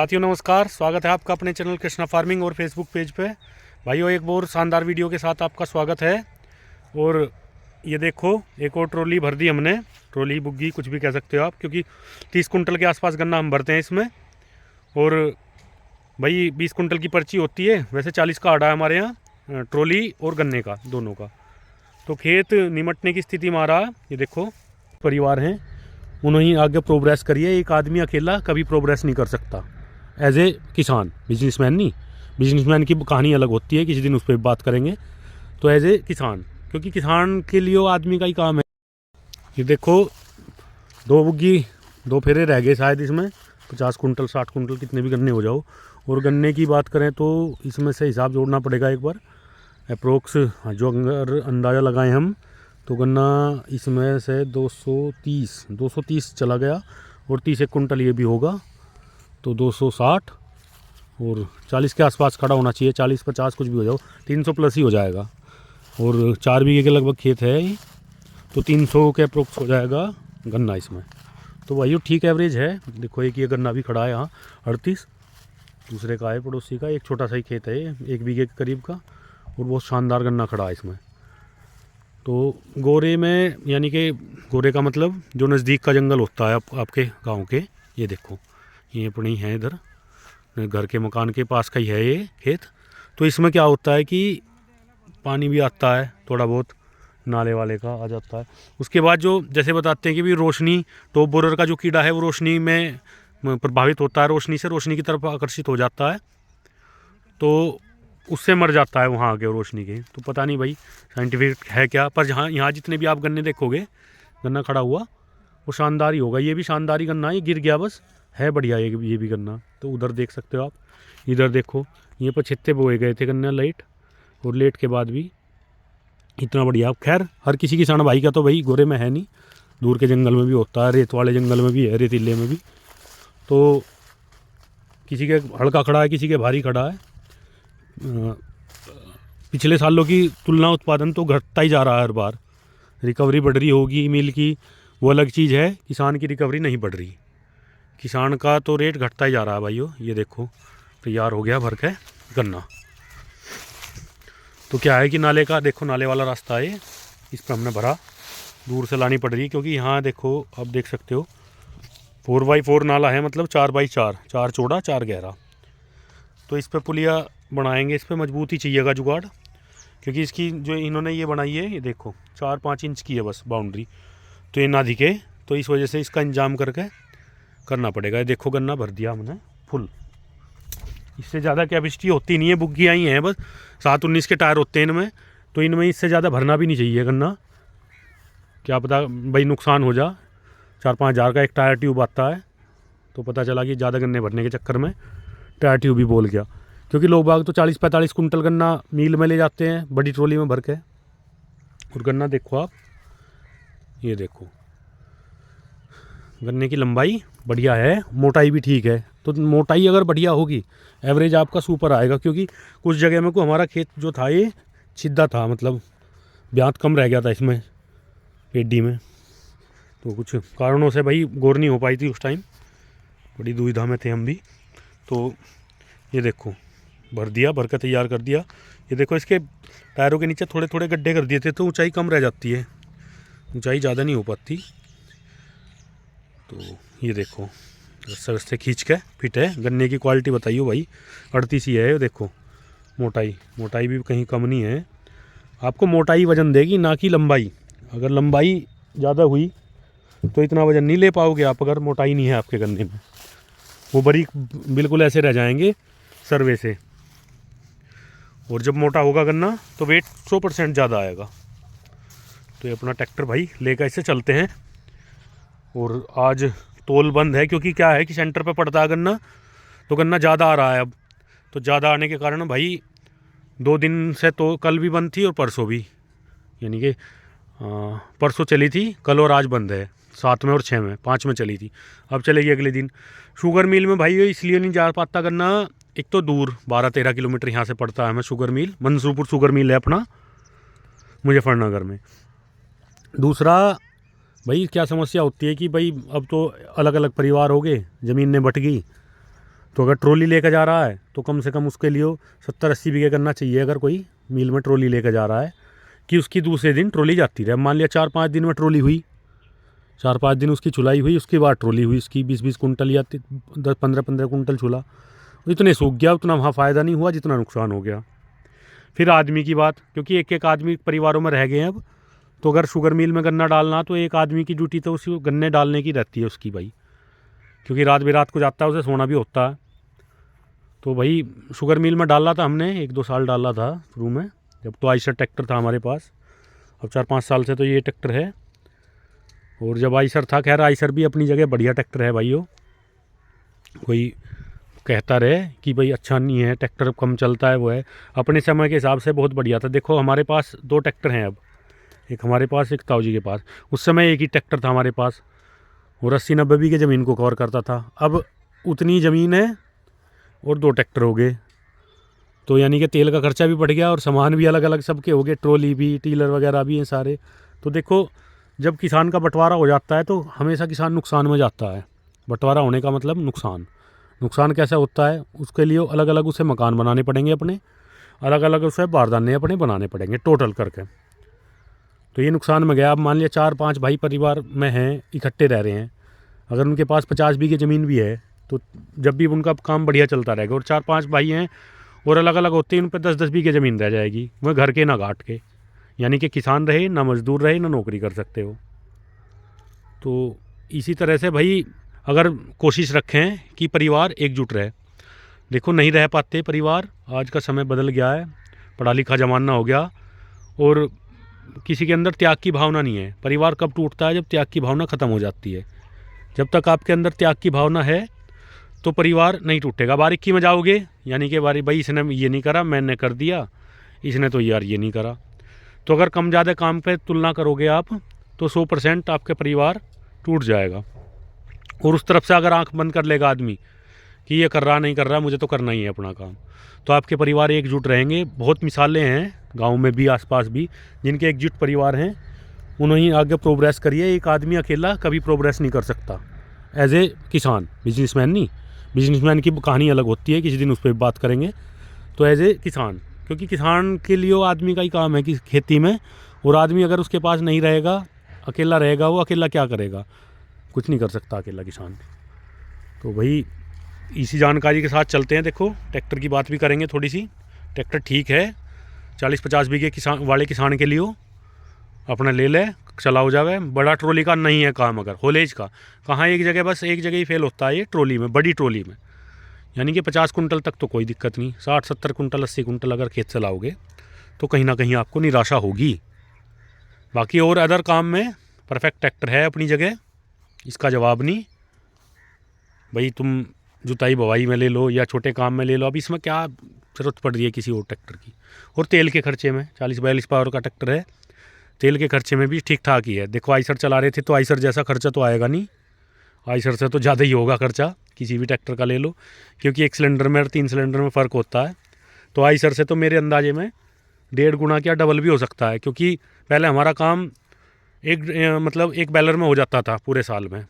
साथियों नमस्कार, स्वागत है आपका अपने चैनल कृष्णा फार्मिंग और फेसबुक पेज पे। भाइयों एक और शानदार वीडियो के साथ आपका स्वागत है। और ये देखो एक और ट्रॉली भर दी हमने, ट्रॉली बुग्गी कुछ भी कह सकते हो आप, क्योंकि 30 कुंटल के आसपास गन्ना हम भरते हैं इसमें। और भाई 20 कुंटल की पर्ची होती है, वैसे 40 का आड़ा है हमारे यहाँ ट्रॉली और गन्ने का दोनों का। तो खेत निमटने की स्थिति में आ रहा। ये देखो परिवार हैं, उन्होंने आगे प्रोग्रेस करी है। एक आदमी अकेला कभी प्रोग्रेस नहीं कर सकता एज ए किसान, बिजनेसमैन नहीं। बिजनेसमैन की कहानी अलग होती है, किसी दिन उस पर बात करेंगे। तो एज ए किसान, क्योंकि किसान के लिए वो आदमी का ही काम है। ये देखो 2 बुग्गी 2 फेरे रह गए शायद इसमें, 50 कुंटल 60 कुंटल कितने भी गन्ने हो जाओ। और गन्ने की बात करें तो इसमें से हिसाब जोड़ना पड़ेगा एक बार अप्रोक्स, जो अगर अंदाज़ा लगाएं हम तो गन्ना इसमें से 230 चला गया। और 30 कुंटल ये भी होगा तो 260 और 40 के आसपास खड़ा होना चाहिए। 40-50 कुछ भी हो जाओ, 300 प्लस ही हो जाएगा। और 4 बीघे के लगभग खेत है तो 300 के अप्रोक्स हो जाएगा गन्ना इसमें। तो वही ठीक एवरेज है। देखो एक ये गन्ना भी खड़ा है यहाँ 38, दूसरे का है पड़ोसी का, एक छोटा सा ही खेत है 1 बीघे के करीब का। और बहुत शानदार गन्ना खड़ा है इसमें। तो गोरे में, यानी कि गोरे का मतलब जो नज़दीक का जंगल होता है आपके गांव के, ये देखो ये अपनी है, इधर घर के मकान के पास का ही है ये खेत। तो इसमें क्या होता है कि पानी भी आता है थोड़ा बहुत, नाले वाले का आ जाता है। उसके बाद जो जैसे बताते हैं कि भी रोशनी, टॉप बोरर का जो कीड़ा है वो रोशनी में प्रभावित होता है, रोशनी से रोशनी की तरफ आकर्षित हो जाता है, तो उससे मर जाता है वहाँ आगे रोशनी के। तो पता नहीं भाई साइंटिफिक है क्या, पर यहाँ जितने भी आप गन्ने देखोगे, गन्ना खड़ा हुआ वो शानदार ही होगा। ये भी शानदार ही गन्ना, ये गिर गया बस, है बढ़िया ये भी गन्ना। तो उधर देख सकते हो आप, इधर देखो ये पर छित्ते बोए गए थे गन्ना लेट, और लेट के बाद भी इतना बढ़िया। खैर हर किसी किसान भाई का तो भाई गोरे में है नहीं, दूर के जंगल में भी होता है, रेत वाले जंगल में भी है, रेतीले में भी। तो किसी के हल्का खड़ा है, किसी के भारी खड़ा है। पिछले सालों की तुलना उत्पादन तो घटता ही जा रहा है हर बार। रिकवरी बढ़ रही होगी मिल की, वो अलग चीज़ है। किसान की रिकवरी नहीं बढ़ रही, किसान का तो रेट घटता ही जा रहा है भाइयों। ये देखो तैयार हो गया भर के गन्ना। तो क्या है कि नाले का देखो, नाले वाला रास्ता है, इस पर हमने भरा, दूर से लानी पड़ रही है क्योंकि यहाँ देखो आप देख सकते हो 4x4 नाला है, मतलब 4x4, 4 चौड़ा 4 गहरा। तो इस पर पुलिया बनाएंगे, इस पर मजबूती चाहिएगा जुगाड़, क्योंकि इसकी जो इन्होंने ये बनाई है, ये देखो 4-5 इंच की है बस बाउंड्री, तो ये ना दिखे, तो इस वजह से इसका इंतजाम करके करना पड़ेगा। ये देखो गन्ना भर दिया हमने फुल, इससे ज़्यादा कैपेसिटी होती नहीं है। बुग्गी आई हैं बस 7-19 के टायर होते हैं इनमें, तो इनमें इससे ज़्यादा भरना भी नहीं चाहिए गन्ना, क्या पता भाई नुकसान हो जा। 4-5 हज़ार का एक टायर ट्यूब आता है, तो पता चला कि ज़्यादा गन्ने भरने के चक्कर में टायर ट्यूब भी बोल गया। क्योंकि लोग बाग तो 40-45 कुंटल गन्ना मील में ले जाते हैं बड़ी ट्रॉली में भर के। और गन्ना देखो आप, ये देखो गन्ने की लंबाई बढ़िया है, मोटाई भी ठीक है। तो मोटाई अगर बढ़िया होगी एवरेज आपका सुपर आएगा। क्योंकि कुछ जगह में को हमारा खेत जो था ये छिद्दा था, मतलब ब्यात कम रह गया था इसमें पेडी में, तो कुछ कारणों से भाई गौर नहीं हो पाई थी उस टाइम, बड़ी दुविधा में थे हम भी। तो ये देखो भर दिया, भर कर तैयार कर दिया। ये देखो इसके टायरों के नीचे थोड़े थोड़े गड्ढे कर दिए थे, तो ऊंचाई कम रह जाती है, ऊंचाई ज़्यादा नहीं हो पाती। तो ये देखो रस्से रस्से खींच के फिट है। गन्ने की क्वालिटी बताइए भाई, 38 ही है। देखो मोटाई भी कहीं कम नहीं है। आपको मोटाई वजन देगी, ना कि लंबाई। अगर लंबाई ज़्यादा हुई तो इतना वजन नहीं ले पाओगे आप, अगर मोटाई नहीं है आपके गन्ने में, वो बारीक बिल्कुल ऐसे रह जाएंगे सर्वे से। और जब मोटा होगा गन्ना तो वेट 100% ज़्यादा आएगा। तो ये अपना ट्रैक्टर भाई लेकर ऐसे चलते हैं। और आज तोल बंद है, क्योंकि क्या है कि सेंटर पे पड़ता है गन्ना, तो गन्ना ज़्यादा आ रहा है अब। तो ज़्यादा आने के कारण भाई 2 दिन से तो कल भी बंद थी और परसों भी, यानी कि परसों चली थी, कल और आज बंद है। 7 में और 6 में 5 में चली थी, अब चलेगी अगले दिन। शुगर मिल में भाई इसलिए नहीं जा पाता गन्ना, एक तो दूर 12-13 किलोमीटर यहाँ से पड़ता है हमें sugar mill, Mansurpur sugar mill है अपना मुजफ्फरनगर में। दूसरा भाई क्या समस्या होती है कि भाई अब तो अलग अलग परिवार हो गए, ज़मीन ने बट गई, तो अगर ट्रॉली लेकर जा रहा है तो कम से कम उसके लिए 70-80 बीघे करना चाहिए, अगर कोई मील में ट्रॉली लेकर जा रहा है, कि उसकी दूसरे दिन ट्रॉली जाती रहे। मान लिया 4-5 दिन में ट्रॉली हुई, 4-5 दिन उसकी चुलाई हुई, उसके बाद ट्रॉली हुई उसकी 20-20 कुंटल या 10-15 कुंटल चूल्हा, इतने सूख गया, उतना वहाँ फ़ायदा नहीं हुआ जितना नुकसान हो गया। फिर आदमी की बात, क्योंकि एक एक आदमी परिवारों में रह गए हैं अब, तो अगर शुगर मिल में गन्ना डालना तो एक आदमी की ड्यूटी तो उसी गन्ने डालने की रहती है उसकी भाई, क्योंकि रात बेरात को जाता है, उसे सोना भी होता है। तो भाई शुगर मिल में डाला था हमने, 1-2 साल डाला था शुरू में, जब तो आइसर ट्रैक्टर था हमारे पास। अब 4-5 साल से तो ये ट्रैक्टर है, और जब आइसर था, खैर आइसर भी अपनी जगह बढ़िया ट्रैक्टर है भाई। वो कोई कहता रहे कि भाई अच्छा नहीं है ट्रैक्टर, कम चलता है, वो है अपने समय के हिसाब से बहुत बढ़िया था। देखो हमारे पास 2 ट्रैक्टर हैं अब, एक हमारे पास, एक ताऊ जी के पास। उस समय एक ही ट्रैक्टर था हमारे पास, और 80-90 बीघे ज़मीन को कवर करता था। अब उतनी ज़मीन है और 2 ट्रैक्टर हो गए, तो यानी कि तेल का खर्चा भी बढ़ गया और सामान भी अलग अलग सबके हो गए, ट्रॉली भी, टीलर वगैरह भी हैं सारे। तो देखो जब किसान का बंटवारा हो जाता है तो हमेशा किसान नुकसान में जाता है। बंटवारा होने का मतलब नुकसान। नुकसान कैसा होता है, उसके लिए अलग अलग उसे मकान बनाने पड़ेंगे अपने, अलग अलग उसे बारदाने अपने बनाने पड़ेंगे टोटल करके। तो ये नुकसान में गया। अब मान लिया 4-5 भाई परिवार में हैं, इकट्ठे रह रहे हैं, अगर उनके पास 50 बीघे ज़मीन भी है तो जब भी उनका काम बढ़िया चलता रहेगा। और 4-5 भाई हैं और अलग अलग होते हैं, उन पर 10-10 बीघे ज़मीन रह जाएगी, वह घर के ना घाट के, यानी कि किसान रहे ना मजदूर रहे ना नौकरी कर सकते हो। तो इसी तरह से भाई अगर कोशिश रखें कि परिवार एकजुट रहे, देखो नहीं रह पाते परिवार, आज का समय बदल गया है, पढ़ा लिखा ज़माना हो गया, और किसी के अंदर त्याग की भावना नहीं है। परिवार कब टूटता है, जब त्याग की भावना ख़त्म हो जाती है। जब तक आपके अंदर त्याग की भावना है तो परिवार नहीं टूटेगा। बारीकी में जाओगे, यानी कि भाई इसने ये नहीं करा, मैंने कर दिया, इसने तो यार ये नहीं करा, तो अगर कम ज़्यादा काम पे तुलना करोगे आप तो 100% आपके परिवार टूट जाएगा। और उस तरफ से अगर आंख बंद कर लेगा आदमी कि ये कर रहा नहीं कर रहा, मुझे तो करना ही है अपना काम, तो आपके परिवार एकजुट रहेंगे। बहुत मिसालें हैं गांव में भी, आसपास भी, जिनके एकजुट परिवार हैं, उन्हें आगे प्रोग्रेस करिए। एक आदमी अकेला कभी प्रोग्रेस नहीं कर सकता एज ए किसान, बिजनेसमैन नहीं। बिजनेसमैन की कहानी अलग होती है, किसी दिन उस पर बात करेंगे। तो एज ए किसान, क्योंकि किसान के लिए वो आदमी का ही काम है कि खेती में, और आदमी अगर उसके पास नहीं रहेगा, अकेला रहेगा, वो अकेला क्या करेगा, कुछ नहीं कर सकता अकेला किसान। तो भाई इसी जानकारी के साथ चलते हैं। देखो ट्रैक्टर की बात भी करेंगे थोड़ी सी। ट्रैक्टर ठीक है, 40-50 बीघे किसान वाले किसान के लिए हो, अपना ले ले, चला हो जावे। बड़ा ट्रॉली का नहीं है काम, अगर होलेज का कहाँ, एक जगह, बस एक जगह ही फेल होता है ये ट्रॉली में, बड़ी ट्रॉली में, यानी कि 50 कुंटल तक तो कोई दिक्कत नहीं, 60-70 कुंटल 80 कुंटल अगर खेत चलाओगे तो कहीं ना कहीं आपको निराशा होगी। बाकी और अदर काम में परफेक्ट ट्रैक्टर है अपनी जगह, इसका जवाब नहीं। भाई तुम जुताई बवाई में ले लो या छोटे काम में ले लो, अब इसमें क्या ज़रूरत पड़ रही है किसी और ट्रैक्टर की। और तेल के खर्चे में 40-42 पावर का ट्रैक्टर है, तेल के खर्चे में भी ठीक ठाक ही है। देखो आइसर चला रहे थे तो आइसर जैसा खर्चा तो आएगा नहीं, आइसर से तो ज़्यादा ही होगा खर्चा, किसी भी ट्रैक्टर का ले लो, क्योंकि 1 सिलेंडर में और 3 सिलेंडर में फ़र्क होता है। तो आइसर से तो मेरे अंदाजे में 1.5 गुना क्या डबल भी हो सकता है, क्योंकि पहले हमारा काम एक बैलर में हो जाता था पूरे साल में।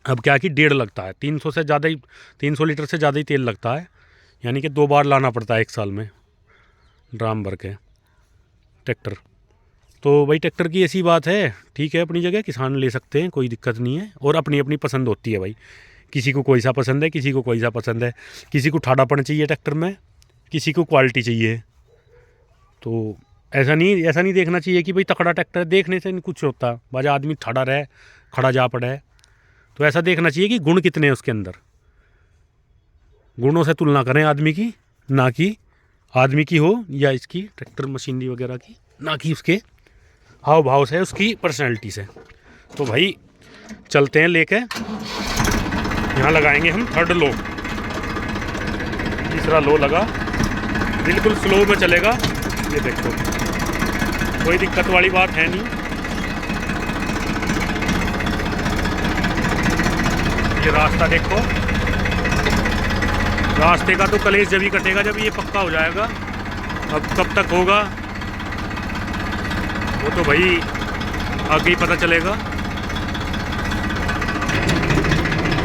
अब क्या कि 1.5 लगता है, 300 से ज़्यादा ही, 300 लीटर से ज़्यादा ही तेल लगता है, यानी कि 2 बार लाना पड़ता है 1 साल में ड्राम भर के ट्रैक्टर। तो भाई ट्रैक्टर की ऐसी बात है, ठीक है अपनी जगह, किसान ले सकते हैं, कोई दिक्कत नहीं है। और अपनी अपनी पसंद होती है भाई, किसी को कोई सा पसंद है, किसी को कोई सा पसंद है, किसी को ठाड़ापन चाहिए ट्रैक्टर में, किसी को क्वालिटी चाहिए। तो ऐसा नहीं देखना चाहिए कि भाई तकड़ा ट्रैक्टर देखने से नहीं कुछ होता, बाजा आदमी ठाड़ा रहे, खड़ा जा पड़े। तो ऐसा देखना चाहिए कि गुण कितने हैं उसके अंदर, गुणों से तुलना करें आदमी की, ना कि आदमी की हो या इसकी ट्रैक्टर मशीनरी वगैरह की, ना कि उसके हाव भाव से, उसकी पर्सनैलिटी से। तो भाई चलते हैं लेके, यहाँ लगाएंगे हम 3rd लो, तीसरा लो लगा, बिल्कुल स्लो में चलेगा। ये देखो कोई दिक्कत वाली बात है नहीं। ये रास्ता देखो, रास्ते का तो कलेश जब ही कटेगा जब ये पक्का हो जाएगा। अब कब तक होगा वो तो भाई आगे ही पता चलेगा।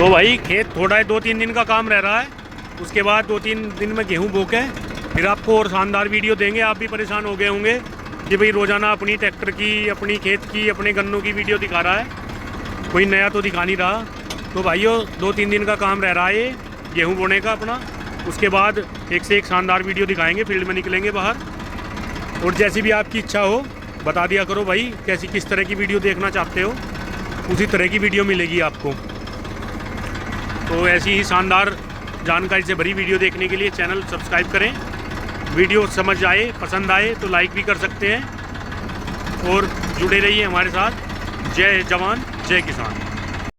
तो भाई खेत थोड़ा है, 2-3 दिन का काम रह रहा है। उसके बाद 2-3 दिन में गेहूँ बो के फिर आपको और शानदार वीडियो देंगे। आप भी परेशान हो गए होंगे कि भाई रोज़ाना अपनी ट्रैक्टर की, अपनी खेत की, अपने गन्नों की वीडियो दिखा रहा है, कोई नया तो दिखा नहीं रहा। तो भाइयों 2-3 दिन का काम रह रहा है ये गेहूँ बोने का अपना। उसके बाद एक से एक शानदार वीडियो दिखाएंगे, फील्ड में निकलेंगे बाहर। और जैसी भी आपकी इच्छा हो बता दिया करो भाई, कैसी किस तरह की वीडियो देखना चाहते हो, उसी तरह की वीडियो मिलेगी आपको। तो ऐसी ही शानदार जानकारी से भरी वीडियो देखने के लिए चैनल सब्सक्राइब करें। वीडियो समझ आए, पसंद आए तो लाइक भी कर सकते हैं और जुड़े रहिए हमारे साथ। जय जवान जय किसान।